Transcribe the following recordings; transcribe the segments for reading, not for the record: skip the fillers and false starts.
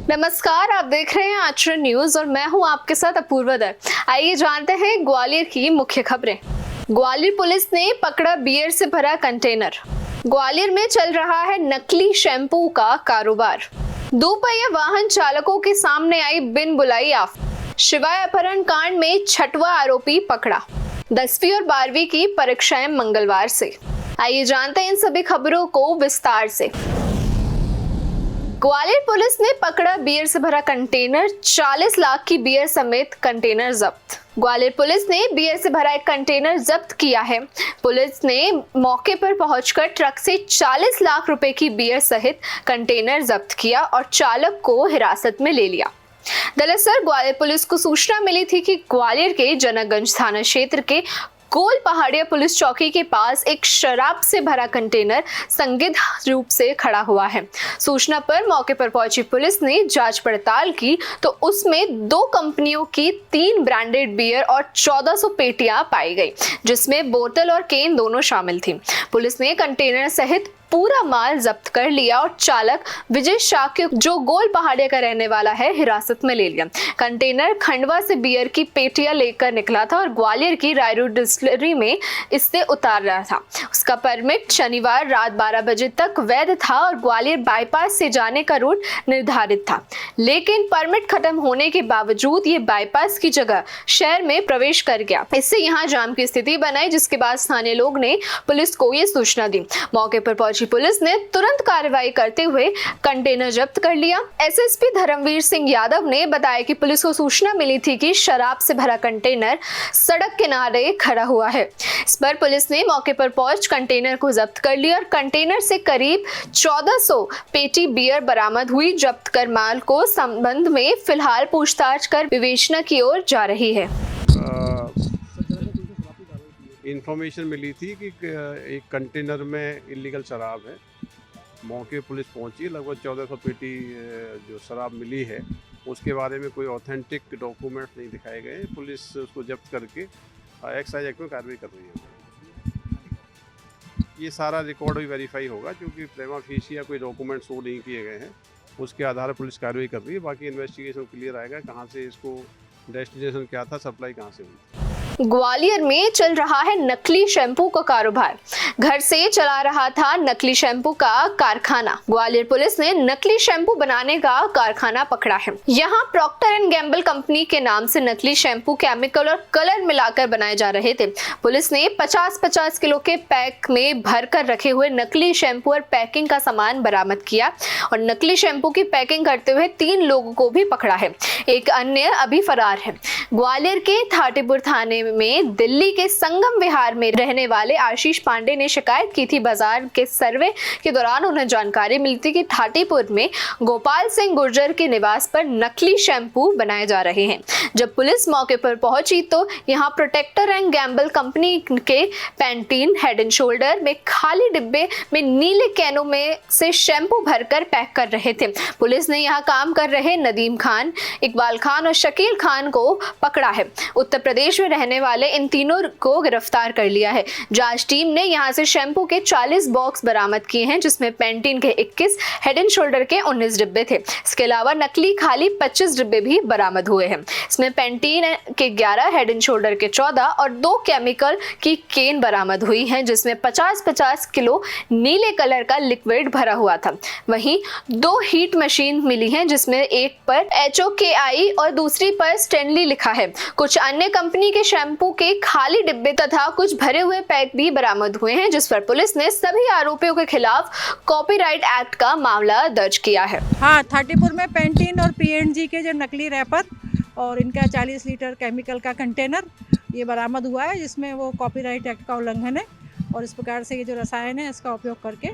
नमस्कार, आप देख रहे हैं आचरण न्यूज और मैं हूं आपके साथ अपूर्वा दत्त। आइए जानते हैं ग्वालियर की मुख्य खबरें। ग्वालियर पुलिस ने पकड़ा बियर से भरा कंटेनर। ग्वालियर में चल रहा है नकली शैम्पू का कारोबार। दोपहिया वाहन चालकों के सामने आई बिन बुलाई आफत। शिवाय अपहरण कांड में छठवां आरोपी पकड़ा। 10वीं और 12वीं की परीक्षाएं मंगलवार से। आइए जानते हैं इन सभी खबरों को विस्तार से। ग्वालियर पुलिस ने पकड़ा बियर से भरा कंटेनर। 40 लाख की बियर समेत कंटेनर जब्त। ग्वालियर पुलिस ने बियर से भरा एक कंटेनर जब्त किया है। पुलिस ने मौके पर पहुंचकर ट्रक से 40 लाख रुपए की बियर सहित कंटेनर जब्त किया और चालक को हिरासत में ले लिया। दरअसल ग्वालियर पुलिस को सूचना मिली थी कि ग्वालियर के जनकगंज थाना क्षेत्र के गोल पहाड़िया पुलिस चौकी के पास एक शराब से भरा कंटेनर संदिग्ध रूप से खड़ा हुआ है। सूचना पर मौके पर पहुंची पुलिस ने जांच पड़ताल की तो उसमें 2 कंपनियों की 3 ब्रांडेड बियर और 1400 पेटियां पाई गई, जिसमें बोतल और केन दोनों शामिल थी। पुलिस ने कंटेनर सहित पूरा माल जब्त कर लिया और चालक विजय शाक्य, जो गोल पहाड़िया का रहने वाला है, हिरासत में ले लिया। कंटेनर खंडवा से बियर की पेटियां लेकर निकला था और ग्वालियर की रायरू डिस्टिलरी में इससे उतार रहा था। उसका परमिट शनिवार रात 12 बजे तक वैध था और ग्वालियर बाईपास से जाने का रूट निर्धारित था, लेकिन परमिट खत्म होने के बावजूद ये बाईपास की जगह शहर में प्रवेश कर गया। इससे यहाँ जाम की स्थिति बनाई, जिसके बाद स्थानीय लोग ने पुलिस को ये सूचना दी। मौके पर पुलिस ने तुरंत कार्रवाई करते हुए कंटेनर जब्त कर लिया। एसएसपी धर्मवीर सिंह यादव ने बताया कि पुलिस को सूचना मिली थी कि शराब से भरा कंटेनर सड़क किनारे खड़ा हुआ है। इस पर पुलिस ने मौके पर पहुंच कंटेनर को जब्त कर लिया और कंटेनर से करीब 1400 पेटी बियर बरामद हुई। जब्त कर माल को संबंध में फिलहाल पूछताछ कर विवेचना की ओर जा रही है। इन्फॉर्मेशन मिली थी कि एक कंटेनर में इलीगल शराब है। मौके पुलिस पहुंची, लगभग 1400 पेटी जो शराब मिली है उसके बारे में कोई ऑथेंटिक डॉक्यूमेंट्स नहीं दिखाए गए। पुलिस उसको जब्त करके एक्साइज एक्ट में कार्रवाई कर रही है। ये सारा रिकॉर्ड भी वेरीफाई होगा, क्योंकि प्रेमा फेशिया कोई डॉक्यूमेंट शो नहीं किए गए हैं। उसके आधार पर पुलिस कार्रवाई कर रही है। बाकी इन्वेस्टिगेशन क्लियर आएगा कहाँ से इसको डेस्टिनेशन क्या था, सप्लाई कहाँ से हुई। ग्वालियर में चल रहा है नकली शैम्पू का कारोबार। घर से चला रहा था नकली शैम्पू का कारखाना। ग्वालियर पुलिस ने नकली शैम्पू बनाने का कारखाना पकड़ा है। यहाँ प्रॉक्टर एंड गैम्बल कंपनी के नाम से नकली शैम्पू केमिकल और कलर मिलाकर बनाए जा रहे थे। पुलिस ने 50-50 किलो के पैक में भरकर रखे हुए नकली शैम्पू और पैकिंग का सामान बरामद किया और नकली शैम्पू की पैकिंग करते हुए 3 लोगों को भी पकड़ा है। एक अन्य अभी फरार है। ग्वालियर के थाटीपुर थाने में दिल्ली के संगम विहार में रहने वाले आशीष पांडे ने शिकायत की थी। बाजार के सर्वे के दौरान उन्हें जानकारी मिली थी कि थाटीपुर में गोपाल सिंह गुर्जर के निवास पर नकली शैम्पू बनाए जा रहे हैं। जब पुलिस मौके पर पहुंची तो यहां प्रोटेक्टर एंड गैम्बल कंपनी के पैंटीन हेड एंड शोल्डर में खाली डिब्बे में नीले कैनों में से शैम्पू भरकर पैक कर रहे थे। पुलिस ने यहां काम कर रहे नदीम खान, इकबाल खान और शकील खान को पकड़ा है। उत्तर प्रदेश में रहने वाले इन तीनों को गिरफ्तार कर लिया है। जांच टीम ने यहां से शैम्पू के 40 बॉक्स बरामद किए हैं, जिसमें पैंटीन के 21, हेड एंड शोल्डर के 19 डिब्बे थे। इसके अलावा नकली खाली 25 डिब्बे भी बरामद हुए हैं। इसमें पैंटीन के 11, हेड एंड शोल्डर के 14 और 2 केमिकल की केन बरामद हुई हैं, जिसमें 50-50 किलो नीले कलर का लिक्विड भरा हुआ था। वहीं 2 हीट मशीन मिली हैं, जिसमें एक पर HOKI और दूसरी पर स्टेनली लिखा है। कुछ अन्य कंपनी के शैम्पू के खाली डिब्बे तथा कुछ भरे हुए पैक भी बरामद हुए हैं, जिस पर पुलिस ने सभी आरोपियों के खिलाफ कॉपीराइट एक्ट का मामला दर्ज किया है। हाँ, थाटीपुर में पैंटीन और P&G के जो नकली रैपर और इनका 40 लीटर केमिकल का कंटेनर ये बरामद हुआ है, जिसमें वो कॉपीराइट एक्ट का उल्लंघन है और इस प्रकार से ये जो रसायन है इसका उपयोग करके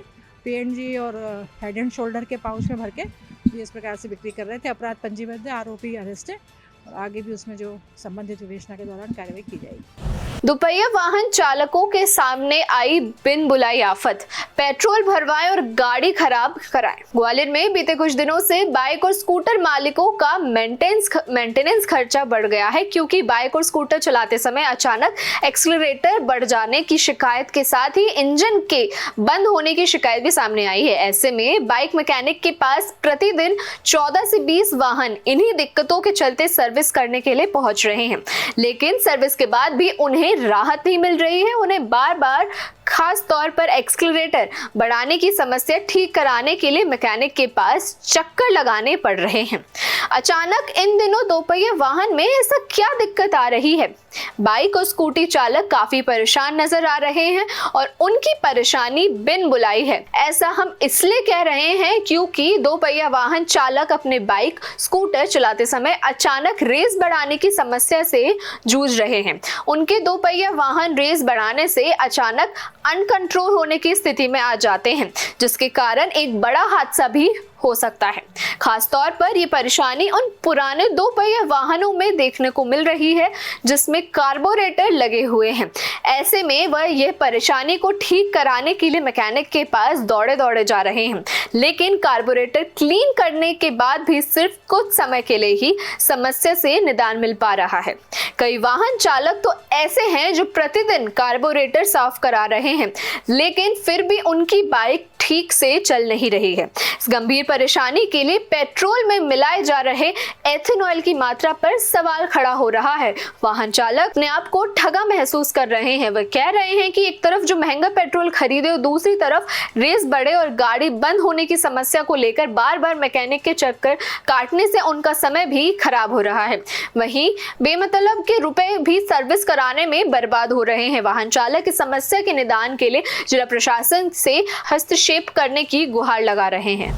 P&G और हेड एंड शोल्डर के पाउच में भर के ये इस प्रकार से बिक्री कर रहे थे। अपराध पंजीबद्ध है, आरोपी अरेस्ट है और आगे भी उसमें जो संबंधित विवेचना के दौरान कार्रवाई की जाएगी। दोपहिया वाहन चालकों के सामने आई बिन बुलाई आफत, पेट्रोल भरवाएं और गाड़ी खराब कराएं। ग्वालियर में बीते कुछ दिनों से बाइक और स्कूटर मालिकों का मेंटेनेंस खर्चा बढ़ गया है, क्योंकि बाइक और स्कूटर चलाते समय अचानक एक्सीलरेटर बढ़ जाने की शिकायत के साथ ही इंजन के बंद होने की शिकायत भी सामने आई है। ऐसे में बाइक मैकेनिक के पास प्रतिदिन 14 से 20 वाहन इन्हीं दिक्कतों के चलते सर्विस करने के लिए पहुंच रहे हैं, लेकिन सर्विस के बाद भी उन्हें राहत नहीं मिल रही है। उन्हें बार बार खास तौर पर एक्सीलरेटर बढ़ाने की समस्या ठीक कराने के लिए मैकेनिक के पास चक्कर लगाने पड़ रहे हैं। अचानक इन दिनों दोपहिया वाहन में ऐसा क्या दिक्कत आ रही है? बाइक और स्कूटी चालक काफी परेशान नजर आ रहे हैं और उनकी परेशानी बिन बुलाई है। ऐसा हम इसलिए कह रहे हैं क्योंकि दोपहिया वाहन चालक अपने बाइक स्कूटर चलाते समय अचानक रेस बढ़ाने की समस्या से जूझ रहे हैं। उनके दोपहिया वाहन रेस बढ़ाने से अचानक अनकंट्रोल होने की स्थिति में आ जाते हैं, जिसके कारण एक बड़ा हादसा भी हो सकता है। खास तौर पर ये परेशानी उन पुराने दोपहिया वाहनों में देखने को मिल रही है जिसमें कार्बोरेटर लगे हुए हैं। ऐसे में वह यह परेशानी को ठीक कराने के लिए मैकेनिक के पास दौड़े दौड़े जा रहे हैं, लेकिन कार्बोरेटर क्लीन करने के बाद भी सिर्फ कुछ समय के लिए ही समस्या से निदान मिल पा रहा है। कई वाहन चालक तो ऐसे हैं जो प्रतिदिन कार्बोरेटर साफ करा रहे हैं, लेकिन फिर भी उनकी बाइक ठीक से चल नहीं रही है। इस गंभीर परेशानी के लिए पेट्रोल में मिलाए जा रहे एथेनॉल की मात्रा पर सवाल खड़ा हो रहा है। वाहन चालक अपने आप को ठगा महसूस कर रहे हैं। वह कह रहे हैं कि एक तरफ जो महंगा पेट्रोल खरीदे और दूसरी तरफ रेस बढ़े और गाड़ी बंद होने की समस्या को लेकर बार बार मैकेनिक के चक्कर काटने से उनका समय भी खराब हो रहा है। वहीं बेमतलब के रुपए भी सर्विस कराने में बर्बाद हो रहे हैं। वाहन चालक इस समस्या के निदान के लिए जिला प्रशासन से हस्तक्षेप करने की गुहार लगा रहे हैं।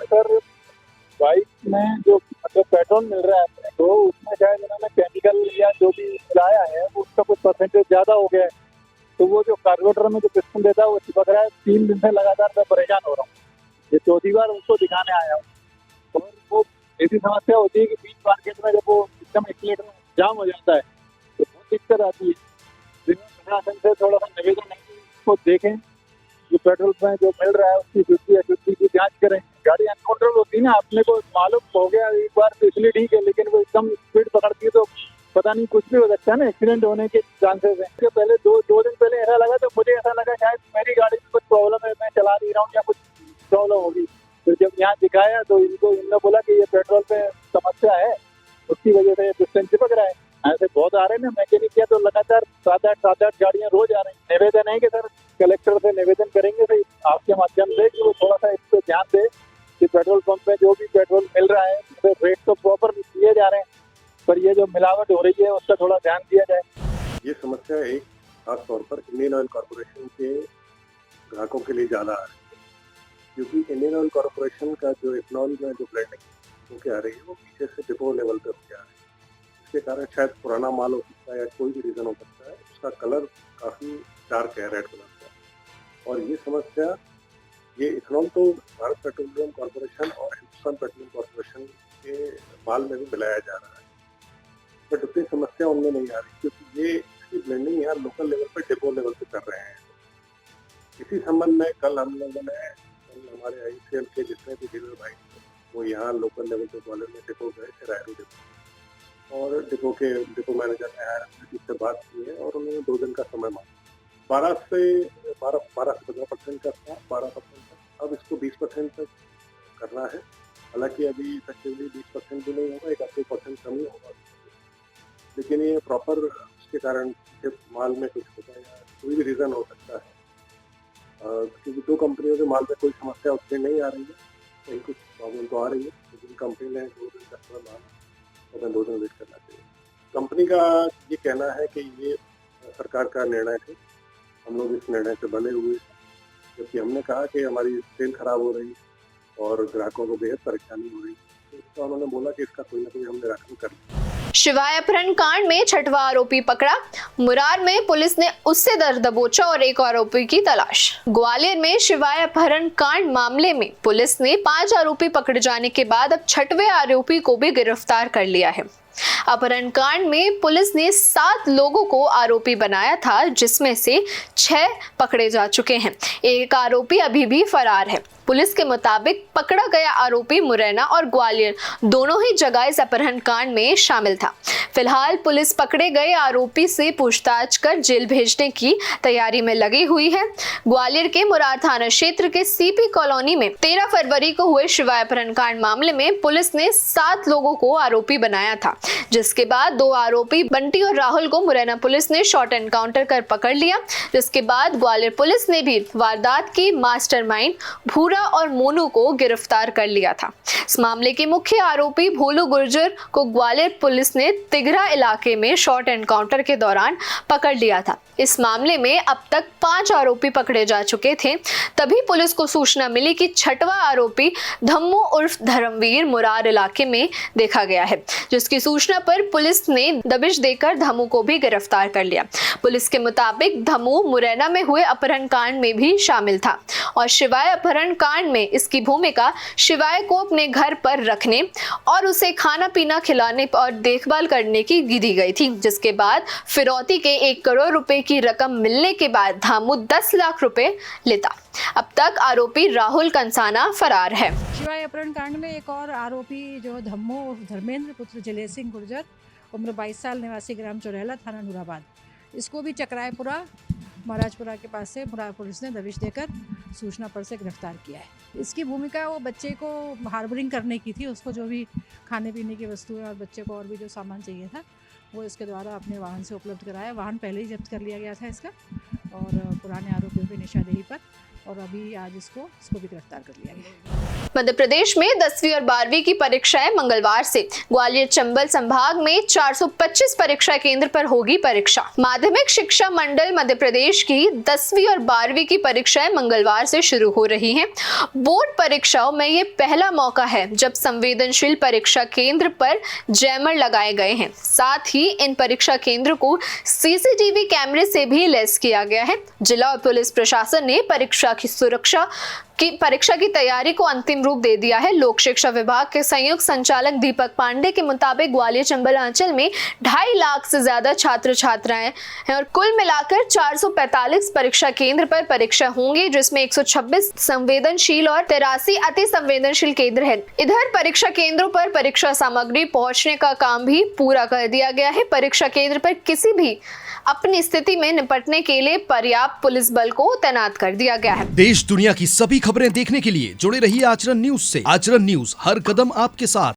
सर, बाइक में जो मतलब पेट्रोल मिल रहा है तो उसमें शायद उन्होंने केमिकल या जो भी मिलाया है उसका कुछ परसेंटेज ज्यादा हो गया है, तो वो जो कार्बोरेटर में जो पिस्टन देता है वो चिपक रहा है। 3 दिन से लगातार मैं परेशान हो रहा हूँ। ये चौथी बार उसको दिखाने आया हूँ और वो ऐसी समस्या होती है कि बीच मार्केट में जब वो एकदम एक्सीलरेटर जाम हो जाता है तो बहुत दिक्कत आती है। प्रशासन से थोड़ा सा निवेदन है कि उसको देखें, जो पेट्रोल में जो मिल रहा है उसकी शुद्धि अशुद्धि की जांच करें। गाड़ी अनकंट्रोल होती है ना, अपने को मालूम हो गया एक बार तो इसलिए ठीक है, लेकिन वो एकदम स्पीड पकड़ती है तो पता नहीं कुछ भी हो सकता है ना, एक्सीडेंट होने के चांसेस हैं। इसके पहले दो दिन पहले ऐसा लगा तो मुझे ऐसा लगा शायद मेरी गाड़ी में कुछ प्रॉब्लम है, मैं चला नहीं रहा हूँ या कुछ प्रॉब्लम होगी। फिर जब यहाँ दिखाया तो इन्होंने बोला कि ये पेट्रोल पे समस्या है, उसकी वजह से पिस्टन चिपक रहा है। ऐसे बहुत आ रहे हैं ना मैकेनिक किया तो लगातार 7-8 गाड़ियाँ रोज आ रही हैं। निवेदन है कि सर कलेक्टर से निवेदन करेंगे सर आपके माध्यम से कि वो थोड़ा सा इस पर ध्यान दे कि पेट्रोल पंप में जो भी पेट्रोल मिल रहा है तो रेट तो प्रॉपर दिए जा रहे हैं, पर ये जो मिलावट हो रही है उसका थोड़ा ध्यान दिया जाए। ये समस्या एक खास तौर पर इंडियन ऑयल कॉर्पोरेशन के ग्राहकों के लिए ज़्यादा आ रही है, क्योंकि इंडियन ऑयल कॉर्पोरेशन का जो इथेनॉल में जो ब्लेंडिंग होकर आ रही है वो पीछे से डिपो लेवल पर हो गया है। इसके कारण शायद पुराना माल हो सकता है या कोई भी रीज़न हो सकता है, उसका कलर काफ़ी डार्क है, रेड कलर का। और ये समस्या ये इथेनॉल तो भारत पेट्रोलियम कॉर्पोरेशन और हिंदुस्तान पेट्रोलियम कॉर्पोरेशन के माल में भी मिलाया जा रहा है, बट उतनी समस्या उनमें नहीं आ रही क्योंकि ये इसकी ब्लेंडिंग यहाँ लोकल लेवल पर डिपो लेवल पे कर रहे हैं। इसी संबंध में कल हम लोगों ने हमारे ICL के जितने भी डीलर भाई वो यहाँ लोकल लेवल पे ग्वालियर में डिपो गए थे, रायरू डिपो, और डिपो मैनेजर ने आया जिससे बात की है और उन्होंने 2 दिन का समय मांगा। 12 से 15% का था, 12% तक, अब इसको 20% तक करना है। हालांकि अभी इफेक्टिवली 20% भी नहीं होगा, 1-2% कम ही होगा, लेकिन ये प्रॉपर उसके कारण माल में कुछ होता है या कोई भी रीज़न हो सकता है, क्योंकि 2 कंपनियों के माल में कोई समस्या उतनी नहीं आ रही है, कहीं कुछ प्रॉब्लम तो आ रही है, लेकिन कंपनी ने 2 दिन का समय मांगा और 2 दिन वेट करना चाहिए। कंपनी का ये कहना है कि ये सरकार का निर्णय है, हम लोग इस निर्णय से बने हुए हैं, जबकि हमने कहा कि हमारी सेल खराब हो रही है और ग्राहकों को बेहद परेशानी हो रही है, तो इसका उन्होंने बोला कि इसका कोई ना कोई हम निराकरण कर लें। शिवाय अपहरण कांड में 6वां आरोपी पकड़ा। मुरार में पुलिस ने उससे दबोचा और एक आरोपी की तलाश। ग्वालियर में शिवाय अपहरण कांड मामले में पुलिस ने 5 आरोपी पकड़े जाने के बाद अब 6वें आरोपी को भी गिरफ्तार कर लिया है। अपहरण कांड में पुलिस ने 7 लोगों को आरोपी बनाया था, जिसमें से 6 पकड़े जा चुके हैं। एक आरोपी अभी भी फरार है। पुलिस के मुताबिक पकड़ा गया आरोपी मुरैना और ग्वालियर दोनों ही जगह इस अपहरण कांड में शामिल था। फिलहाल पुलिस पकड़े गए आरोपी से पूछताछ कर जेल भेजने की तैयारी में लगी हुई है। ग्वालियर के मुरार थाना क्षेत्र के सीपी कॉलोनी में 13 फरवरी को हुए शिवाय अपहरण कांड मामले में पुलिस ने 7 लोगों को आरोपी बनाया था, जिसके बाद 2 आरोपी बंटी और राहुल को मुरैना पुलिस ने शॉर्ट एनकाउंटर कर पकड़ लिया। जिसके बाद ग्वालियर पुलिस ने भी वारदात की मास्टरमाइंड भूरा और मोनू को गिरफ्तार कर लिया था। इस मामले के मुख्य आरोपी भोलू गुर्जर को ग्वालियर पुलिस ने तिगरा इलाके में शॉर्ट एनकाउंटर के दौरान पकड़ लिया था। इस मामले में अब तक 5 आरोपी पकड़े जा चुके थे। तभी पुलिस को सूचना मिली कि 6वां आरोपी धम्मू उर्फ धर्मवीर मुरार इलाके में देखा गया है, जिसकी सूचना पर पुलिस ने दबिश देकर धम्मू को भी गिरफ्तार कर लिया। पुलिस के मुताबिक धम्मू मुरैना में हुए अपहरण कांड में भी शामिल था और शिवाय अपहरण कांड में इसकी भूमिका शिवाय को अपने घर पर रखने और उसे खाना पीना खिलाने और देखभाल करने की दी गई थी, जिसके बाद फिरौती के 1 करोड़ रुपए की रकम मिलने के बाद धामू 10 लाख रुपए लेता। अब तक आरोपी राहुल कंसाना फरार है। शिवाय अपहरण कांड में एक और आरोपी जो धम्मो धर्मेंद्र पुत्र जलेश सिंह गुर्जर, उम्र 22 साल, निवासी ग्राम चौरेला, थाना नूराबाद, इसको भी चक्रायपुरा महाराजपुरा के पास से मुरार पुलिस ने दबिश देकर सूचना पर से गिरफ्तार किया है। इसकी भूमिका वो बच्चे को हार्बरिंग करने की थी। उसको जो भी खाने पीने की वस्तुएं और बच्चे को और भी जो सामान चाहिए था वो इसके द्वारा अपने वाहन से उपलब्ध कराया। वाहन पहले ही जब्त कर लिया गया था इसका और पुराने आरोपियों की निशानदेही पर, और अभी आज इसको भी गिरफ्तार कर लिया गया। मध्य प्रदेश में 10वीं और 12वीं की परीक्षाएं मंगलवार से। ग्वालियर चंबल संभाग में 425 परीक्षा केंद्र पर होगी परीक्षा। माध्यमिक शिक्षा मंडल मध्य प्रदेश की 10वीं और 12वीं की परीक्षाएं मंगलवार से शुरू हो रही हैं। बोर्ड परीक्षाओं में ये पहला मौका है जब संवेदनशील परीक्षा केंद्र पर जैमर लगाए गए हैं। साथ ही इन परीक्षा केंद्र को सीसीटीवी कैमरे से भी लैस किया गया है। जिला और पुलिस प्रशासन ने परीक्षा की तैयारी को अंतिम रूप दे दिया है। लोक शिक्षा विभाग के संयुक्त संचालक दीपक पांडे के मुताबिक ग्वालियर चंबल अंचल में 2.5 लाख से ज्यादा छात्र छात्राएं हैं और कुल मिलाकर 445 परीक्षा केंद्र पर परीक्षा होंगी, जिसमें 126 संवेदनशील और 83 अति संवेदनशील केंद्र हैं। इधर परीक्षा केंद्रों पर परीक्षा सामग्री पहुंचने का काम भी पूरा कर दिया गया है। परीक्षा केंद्र पर किसी भी अपनी स्थिति में निपटने के लिए पर्याप्त पुलिस बल को तैनात कर दिया गया है। देश दुनिया की सभी खबरें देखने के लिए जुड़े रहिए आचरण न्यूज से। आचरण न्यूज, हर कदम आपके साथ।